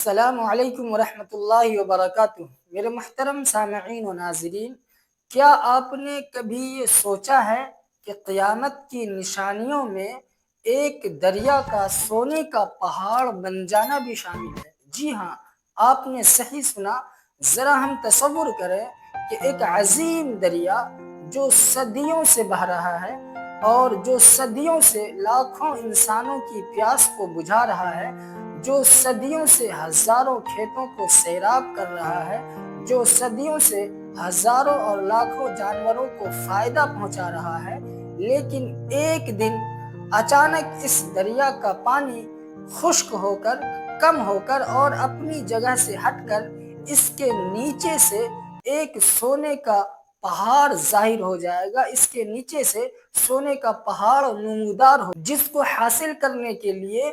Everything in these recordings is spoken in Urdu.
السلام علیکم ورحمۃ اللہ وبرکاتہ۔ میرے محترم سامعین و ناظرین، کیا آپ نے کبھی یہ سوچا ہے کہ قیامت کی نشانیوں میں ایک دریا کا سونے کا پہاڑ بن جانا بھی شامل ہے؟ جی ہاں، آپ نے صحیح سنا۔ ذرا ہم تصور کریں کہ ایک عظیم دریا جو صدیوں سے بہہ رہا ہے اور جو صدیوں سے لاکھوں انسانوں کی پیاس کو بجھا رہا ہے، جو صدیوں سے ہزاروں کھیتوں کو سیراب کر رہا ہے، جو صدیوں سے ہزاروں اور لاکھوں جانوروں کو فائدہ پہنچا رہا ہے، لیکن ایک دن اچانک اس دریا کا پانی خشک ہو کر، کم ہو کر اور اپنی جگہ سے ہٹ کر اس کے نیچے سے ایک سونے کا پہاڑ ظاہر ہو جائے گا۔ اس کے نیچے سے سونے کا پہاڑ نمودار ہو، جس کو حاصل کرنے کے لیے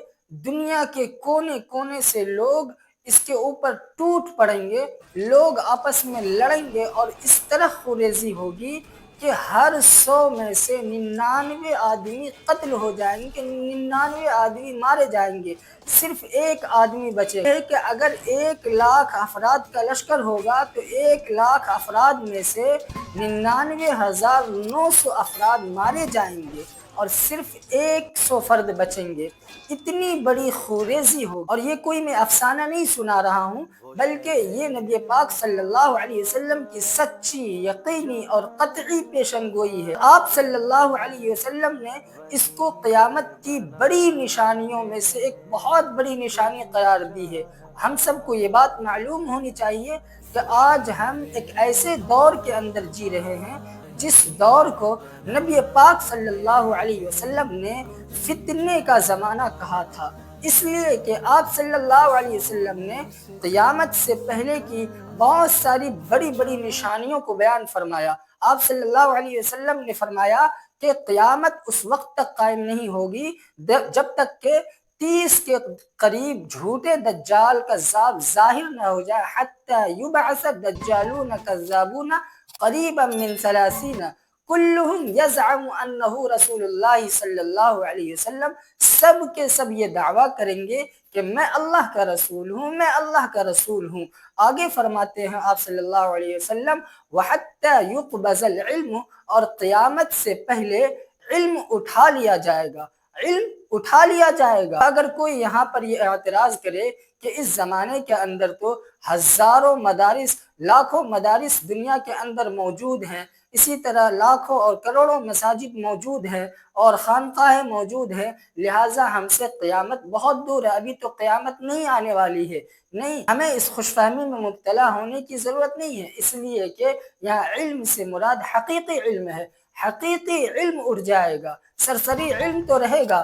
دنیا کے کونے کونے سے لوگ اس کے اوپر ٹوٹ پڑیں گے، لوگ آپس میں لڑیں گے اور اس طرح خوریزی ہوگی کہ ہر 100 میں سے 99 آدمی قتل ہو جائیں گے، کہ 99 آدمی مارے جائیں گے، صرف ایک آدمی بچے گا۔ کہ اگر 1,00,000 افراد کا لشکر ہوگا تو 1,00,000 افراد میں سے 99,900 افراد مارے جائیں گے اور صرف 100 فرد بچیں گے۔ اتنی بڑی خوریزی ہو، اور یہ کوئی میں افسانہ نہیں سنا رہا ہوں، بلکہ یہ نبی پاک صلی اللہ علیہ وسلم کی سچی، یقینی اور قطعی پیشن گوئی ہے۔ آپ صلی اللہ علیہ وسلم نے اس کو قیامت کی بڑی نشانیوں میں سے ایک بہت بڑی نشانی قرار دی ہے۔ ہم سب کو یہ بات معلوم ہونی چاہیے کہ آج ہم ایک ایسے دور کے اندر جی رہے ہیں جس دور کو نبی پاک صلی اللہ علیہ وسلم نے فتنے کا زمانہ کہا تھا، اس لیے کہ آپ صلی اللہ علیہ وسلم نے قیامت سے پہلے کی بہت ساری بڑی بڑی نشانیوں کو بیان فرمایا۔ آپ صلی اللہ علیہ وسلم نے فرمایا کہ قیامت اس وقت تک قائم نہیں ہوگی جب تک کہ 30 کے قریب جھوٹے دجال کذاب ظاہر نہ ہو جائے، حتی یبعث الدجالون کذابون قریبا من 30 کلہم یزعم انہ رسول اللہ صلی اللہ علیہ وسلم، سب کے سب یہ دعویٰ کریں گے کہ میں اللہ کا رسول ہوں، میں اللہ کا رسول ہوں۔ آگے فرماتے ہیں آپ صلی اللہ علیہ وسلم، وَحَتَّى يُقْبَضَ الْعِلْمُ، اور قیامت سے پہلے علم اٹھا لیا جائے گا، علم اٹھا لیا جائے گا۔ اگر کوئی یہاں پر یہ اعتراض کرے کہ اس زمانے کے اندر تو ہزاروں مدارس، لاکھوں مدارس دنیا کے اندر موجود ہیں، اسی طرح لاکھوں اور کروڑوں مساجد موجود ہیں اور خانقاہیں موجود ہیں، لہٰذا ہم سے قیامت بہت دور ہے، ابھی تو قیامت نہیں آنے والی ہے۔ نہیں، ہمیں اس خوش فہمی میں مبتلا ہونے کی ضرورت نہیں ہے، اس لیے کہ یہاں علم سے مراد حقیقی علم ہے۔ حقیقی علم اٹھ جائے گا، سرسری علم تو رہے گا۔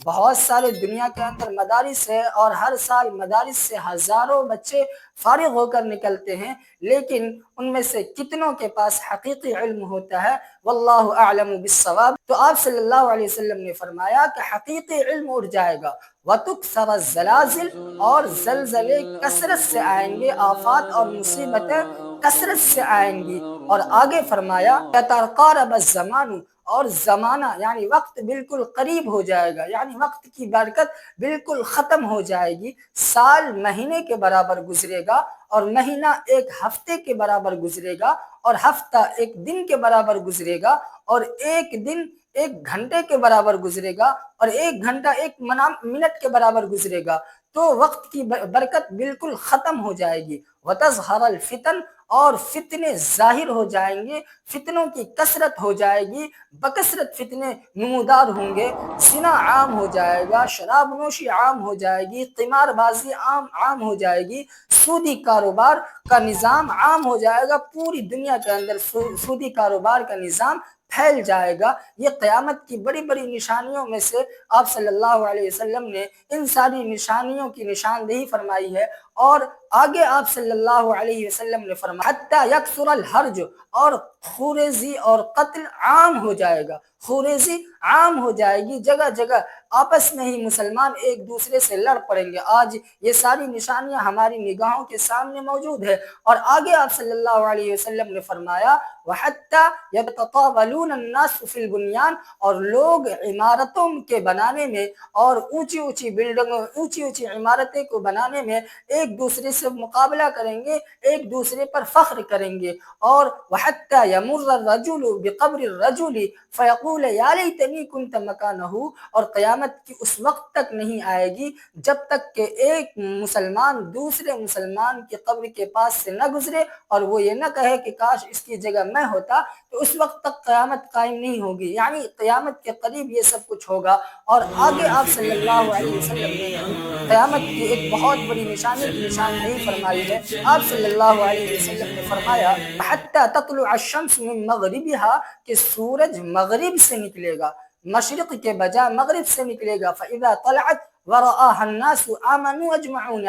بہت سارے دنیا کے اندر مدارس ہے اور ہر سال مدارس سے ہزاروں بچے فارغ ہو کر نکلتے ہیں، لیکن ان میں سے کتنوں کے پاس حقیقی علم ہوتا ہے؟ واللہ اعلم بالصواب۔ تو آپ صلی اللہ علیہ وسلم نے فرمایا کہ حقیقی علم اٹھ جائے گا، وَتُكْثَرَ الزَّلَازِلُ، اور زلزلے کثرت سے آئیں گے، آفات اور مصیبتیں کثرت سے آئیں گی۔ اور آگے فرمایا يَتَقَارَبَ الزَّمَانُ، اور زمانہ یعنی وقت بالکل قریب ہو جائے گا، یعنی وقت کی برکت بالکل ختم ہو جائے گی۔ سال مہینے کے برابر گزرے گا اور مہینہ ایک ہفتے کے برابر گزرے گا اور ہفتہ ایک دن کے برابر گزرے گا اور ایک دن ایک گھنٹے کے برابر گزرے گا اور ایک گھنٹہ ایک منٹ کے برابر گزرے گا، تو وقت کی برکت بالکل ختم ہو جائے گی۔ وَتَظْهَرَ الْفِتَنُ، اور فتنے ظاہر ہو جائیں گے، فتنوں کی کثرت ہو جائے گی، بکثرت فتنے نمودار ہوں گے، زنا عام ہو جائے گا، شراب نوشی عام ہو جائے گی، قمار بازی عام ہو جائے گی، سودی کاروبار کا نظام عام ہو جائے گا، پوری دنیا کے اندر سودی کاروبار کا نظام پھیل جائے گا۔ یہ قیامت کی بڑی بڑی نشانیوں میں سے آپ صلی اللہ علیہ وسلم نے ان ساری نشانیوں کی نشاندہی فرمائی ہے۔ اور آگے آپ صلی اللہ علیہ وسلم نے فرمایا حتی یکثر الحرج، اور خوریزی اور قتل عام ہو جائے گا، خوریزی عام ہو جائے گی، جگہ جگہ آپس میں ہی مسلمان ایک دوسرے سے لڑ پڑیں گے۔ آج یہ ساری نشانیاں ہماری نگاہوں کے سامنے موجود ہے، اور آگے آپ صلی اللہ علیہ وسلم نے فرمایا وَحَتَّى يَتَطَاوَلُونَ النَّاسُ فِي الْبُنْيَانِ، اور لوگ عمارتوں کے بنانے میں اور اونچی اونچی بلڈنگوں، اونچی اونچی عمارتیں کو بنانے میں ایک دوسرے سے مقابلہ کریں گے، ایک دوسرے پر فخر کریں گے۔ اور وَحَتَّى يَمُرَّ الرَّجُلُ بِقَبْرِ الرَّجُلِ فَيَقُولَ يَا لَيْتَنِي كُنْتَ مَكَانَهُ، اور قیامت کی اس وقت تک نہیں آئے گی جب تک کہ ایک مسلمان دوسرے مسلمان کی قبر کے پاس سے نہ گزرے اور وہ یہ نہ کہے کہ کاش اس کی جگہ میں ہوتا، تو اس وقت تک قیامت قائم نہیں ہوگی۔ یعنی قیامت کے قریب یہ سب کچھ ہوگا۔ اور آگے آپ صلی اللہ علیہ وسلم نے قیامت کی ایک بہت بڑی نشانی کی نشاندہی فرمائی ہے۔ آپ صلی اللہ علیہ وسلم نے فرمایا حتی تطلع الشمس من مغربها، کہ سورج مغرب سے نکلے گا، مشرق کے بجائے مغرب سے نکلے گا۔ فاذا طلعت ورآها الناس آمنوا اجمعون،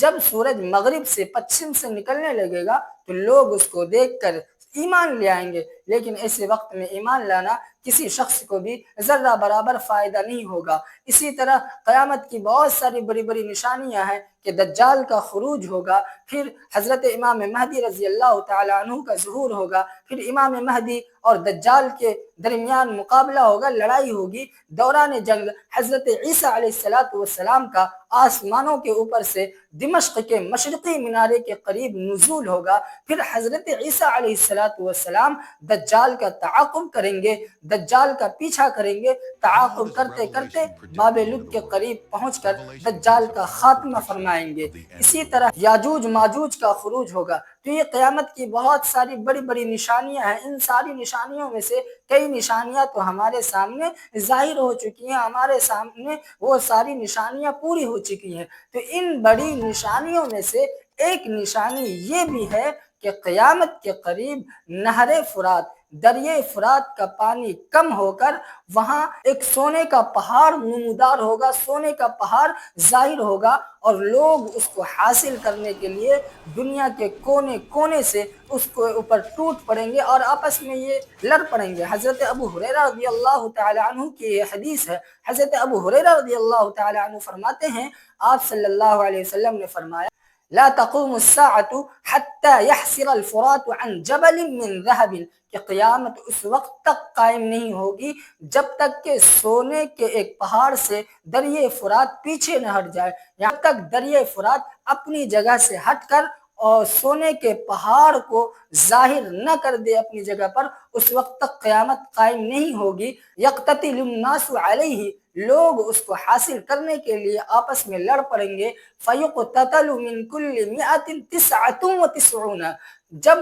جب سورج مغرب سے پچھم سے نکلنے لگے گا تو لوگ اس کو دیکھ کر ایمان لے آئیں گے، لیکن ایسے وقت میں ایمان لانا کسی شخص کو بھی ذرہ برابر فائدہ نہیں ہوگا۔ اسی طرح قیامت کی بہت ساری بڑی بڑی نشانیاں ہیں کہ دجال کا خروج ہوگا، پھر حضرت امام مہدی رضی اللہ تعالی عنہ کا ظہور ہوگا، پھر امام مہدی اور دجال کے درمیان مقابلہ ہوگا، لڑائی ہوگی۔ دوران جنگ حضرت عیسیٰ علیہ السلام کا آسمانوں کے اوپر سے دمشق کے مشرقی مینارے کے قریب نزول ہوگا، پھر حضرت عیسیٰ علیہ السلام دجال کا تعاقب کریں گے، دجال کا پیچھا کریں گے، تعاقب کرتے کرتے باب لد کے قریب پہنچ کر دجال کا خاتمہ فرمائیں گے۔ اسی طرح یاجوج ماجوج کا خروج ہوگا۔ تو یہ قیامت کی بہت ساری بڑی بڑی نشانیاں ہیں۔ ان ساری نشانیوں میں سے کئی نشانیاں تو ہمارے سامنے ظاہر ہو چکی ہیں، ہمارے سامنے وہ ساری نشانیاں پوری ہو چکی ہیں۔ تو ان بڑی نشانیوں میں سے ایک نشانی یہ بھی ہے کہ قیامت کے قریب نہر فرات، دریائے فرات کا پانی کم ہو کر وہاں ایک سونے کا پہاڑ نمودار ہوگا، سونے کا پہاڑ ظاہر ہوگا، اور لوگ اس کو حاصل کرنے کے لیے دنیا کے کونے کونے سے اس کو اوپر ٹوٹ پڑیں گے اور آپس میں یہ لڑ پڑیں گے۔ حضرت ابو ہریرہ رضی اللہ تعالی عنہ کی یہ حدیث ہے۔ حضرت ابو ہریرہ رضی اللہ تعالی عنہ فرماتے ہیں آپ صلی اللہ علیہ وسلم نے فرمایا لا تقوم الساعة حتى يحسر الفرات عن جبل من ذهب، کہ قیامت اس وقت تک قائم نہیں ہوگی جب تک کہ سونے کے ایک پہاڑ سے دریائے فرات پیچھے نہ ہٹ جائے، یہاں تک دریائے فرات اپنی جگہ سے ہٹ کر اور سونے کے پہاڑ کو ظاہر نہ کر دے اپنی جگہ پر، اس وقت تک قیامت قائم نہیں ہوگی۔ یقتتل الناس علیہ، لوگ اس کو حاصل کرنے کے لیے آپس میں لڑ پڑیں گے۔ فیقتتل من کل مئۃ تسعۃ وتسعون، جب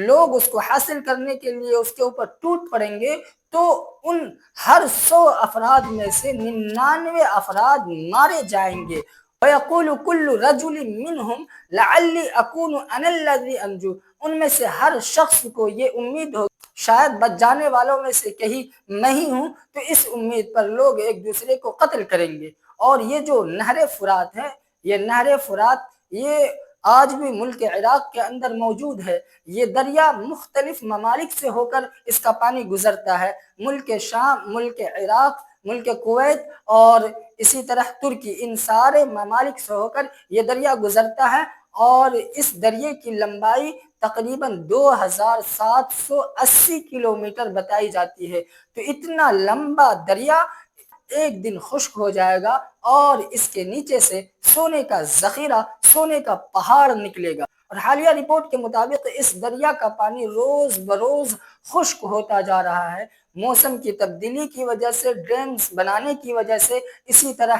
لوگ اس کو حاصل کرنے کے لیے اس کے اوپر ٹوٹ پڑیں گے تو ان ہر 100 افراد میں سے 99 افراد مارے جائیں گے۔ وَيَقُولُ كُلُّ رَجُلٍ مِّنْهُمْ لَعَلِّي أَكُونُ أَنَا الَّذِي أَنْجُو، ان میں سے ہر شخص کو یہ امید ہو شاید بچ جانے والوں میں سے کہیں میں ہی ہوں، تو اس امید پر لوگ ایک دوسرے کو قتل کریں گے۔ اور یہ جو نہر فرات ہے، یہ نہر فرات یہ آج بھی ملک عراق کے اندر موجود ہے۔ یہ دریا مختلف ممالک سے ہو کر اس کا پانی گزرتا ہے، ملک شام، ملک عراق، ملک کویت اور اسی طرح ترکی، ان سارے ممالک سے ہو کر یہ دریا گزرتا ہے، اور اس دریا کی لمبائی تقریباً 2780 کلومیٹر بتائی جاتی ہے۔ تو اتنا لمبا دریا ایک دن خشک ہو جائے گا اور اس کے نیچے سے سونے کا ذخیرہ، سونے کا پہاڑ نکلے گا۔ اور حالیہ رپورٹ کے مطابق اس دریا کا پانی روز بروز خشک ہوتا جا رہا ہے، موسم کی تبدیلی کی وجہ سے، ڈیمز بنانے کی وجہ سے، اسی طرح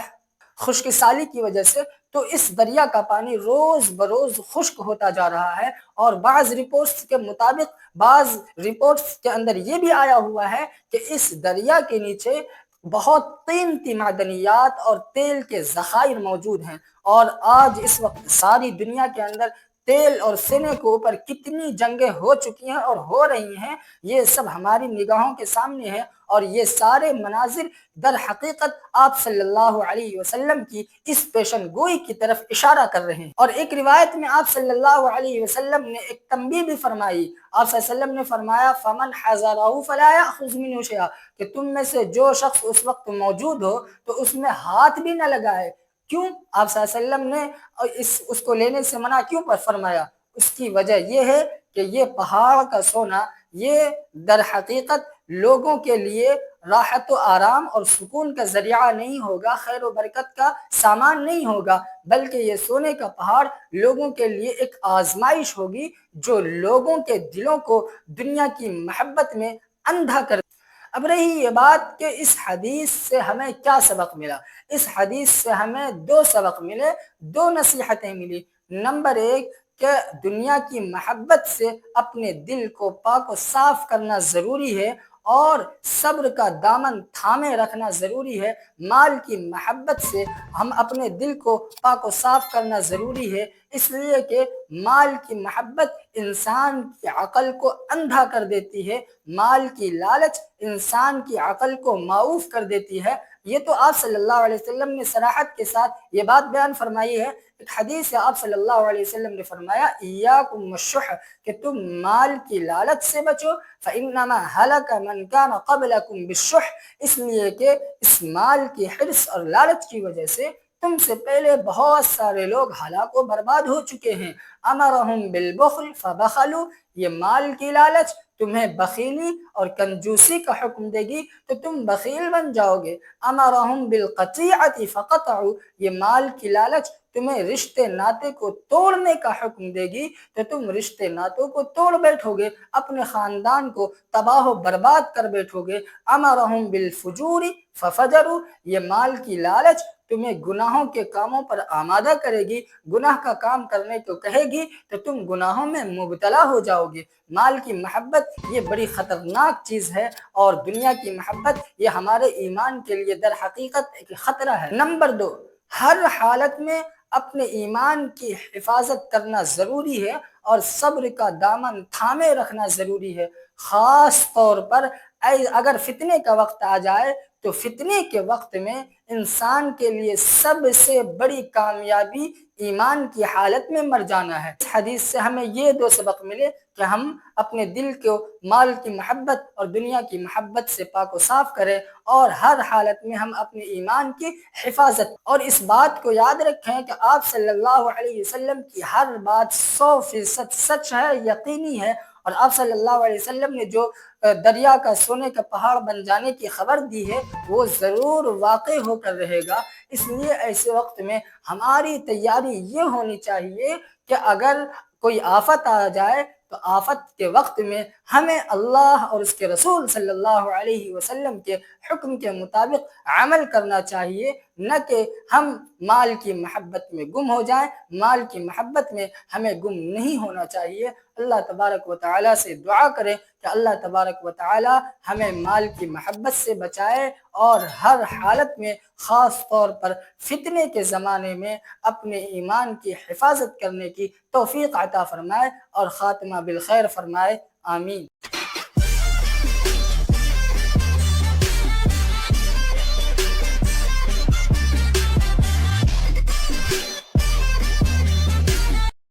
خشک سالی کی وجہ سے، تو اس دریا کا پانی روز بروز خشک ہوتا جا رہا ہے۔ اور بعض رپورٹس کے مطابق، بعض رپورٹس کے اندر یہ بھی آیا ہوا ہے کہ اس دریا کے نیچے بہت قیمتی معدنیات اور تیل کے ذخائر موجود ہیں، اور آج اس وقت ساری دنیا کے اندر تیل اور سینے کے اوپر کتنی جنگیں ہو چکی ہیں اور ہو رہی ہیں، یہ سب ہماری نگاہوں کے سامنے ہے، اور یہ سارے مناظر در حقیقت آپ صلی اللہ علیہ وسلم کی اس پیشن گوئی کی طرف اشارہ کر رہے ہیں۔ اور ایک روایت میں آپ صلی اللہ علیہ وسلم نے ایک تنبیہ بھی فرمائی۔ آپ صلی اللہ علیہ وسلم نے فرمایا فَمَنْ حَضَرَهُ فَلَا يَأْخُذْ مِنْهُ شَيْئًا، کہ تم میں سے جو شخص اس وقت موجود ہو تو اس میں ہاتھ بھی نہ لگائے۔ کیوں آپ صلی اللہ علیہ وسلم نے اس کو لینے سے منع کیوں فرمایا؟ اس کی وجہ یہ ہے کہ یہ پہاڑ کا سونا یہ در حقیقت لوگوں کے لیے راحت و آرام اور سکون کا ذریعہ نہیں ہوگا، خیر و برکت کا سامان نہیں ہوگا، بلکہ یہ سونے کا پہاڑ لوگوں کے لیے ایک آزمائش ہوگی جو لوگوں کے دلوں کو دنیا کی محبت میں اندھا کر۔ اب رہی یہ بات کہ اس حدیث سے ہمیں کیا سبق ملا؟ اس حدیث سے ہمیں دو سبق ملے، دو نصیحتیں ملی۔ نمبر ایک کہ دنیا کی محبت سے اپنے دل کو پاک و صاف کرنا ضروری ہے، اور صبر کا دامن تھامے رکھنا ضروری ہے۔ مال کی محبت سے ہم اپنے دل کو پاک و صاف کرنا ضروری ہے، اس لیے کہ مال کی محبت انسان کی عقل کو اندھا کر دیتی ہے، مال کی لالچ انسان کی عقل کو معوف کر دیتی ہے۔ یہ تو آپ صلی اللہ علیہ وسلم نے صراحت کے ساتھ یہ بات بیان فرمائی ہے۔ ایک حدیث سے آپ صلی اللہ علیہ وسلم نے فرمایا ایاکم والشح، کہ تم مال کی لالچ سے بچو، فانما ہلک من کان قبلکم بالشح، اس لیے کہ اس مال کی حرص اور لالچ کی وجہ سے تم سے پہلے بہت سارے لوگ ہلاک و برباد ہو چکے ہیں۔ امرہم بالبخل فبخلوا، یہ مال کی لالچ تمہیں بخیلی اور کنجوسی کا حکم دے گی تو تم بخیل بن جاؤ گے۔ امرہم بالقطیعۃ فقطعوا، یہ مال کی لالچ تمہیں رشتے ناطے کو توڑنے کا حکم دے گی تو تم رشتے ناتوں کو توڑ بیٹھو گے، اپنے خاندان کو تباہ و برباد کر بیٹھو گے۔ امرہم بالفجور ففجروا، یہ مال کی لالچ تمہیں گناہوں کے کاموں پر آمادہ کرے گی، گناہ کا کام کرنے کو کہے گی تو تم گناہوں میں مبتلا ہو جاؤ گے۔ مال کی محبت یہ بڑی خطرناک چیز ہے، اور دنیا کی محبت یہ ہمارے ایمان کے لیے در حقیقت ایک خطرہ ہے۔ نمبر دو، ہر حالت میں اپنے ایمان کی حفاظت کرنا ضروری ہے، اور صبر کا دامن تھامے رکھنا ضروری ہے۔ خاص طور پر اگر فتنے کا وقت آ جائے تو فتنے کے وقت میں انسان کے لیے سب سے بڑی کامیابی ایمان کی حالت میں مر جانا ہے۔ اس حدیث سے ہمیں یہ دو سبق ملے کہ ہم اپنے دل کو مال کی محبت اور دنیا کی محبت سے پاک و صاف کریں، اور ہر حالت میں ہم اپنے ایمان کی حفاظت، اور اس بات کو یاد رکھیں کہ آپ صلی اللہ علیہ وسلم کی ہر بات 100% سچ ہے، یقینی ہے، اور آپ صلی اللہ علیہ وسلم نے جو دریا کا سونے کا پہاڑ بن جانے کی خبر دی ہے وہ ضرور واقع ہو کر رہے گا۔ اس لیے ایسے وقت میں ہماری تیاری یہ ہونی چاہیے کہ اگر کوئی آفت آ جائے تو آفت کے وقت میں ہمیں اللہ اور اس کے رسول صلی اللہ علیہ وسلم کے حکم کے مطابق عمل کرنا چاہیے، نہ کہ ہم مال کی محبت میں گم ہو جائیں۔ مال کی محبت میں ہمیں گم نہیں ہونا چاہیے۔ اللہ تبارک و تعالیٰ سے دعا کریں کہ اللہ تبارک و تعالیٰ ہمیں مال کی محبت سے بچائے، اور ہر حالت میں خاص طور پر فتنے کے زمانے میں اپنے ایمان کی حفاظت کرنے کی توفیق عطا فرمائے اور خاتمہ بالخیر فرمائے، آمین۔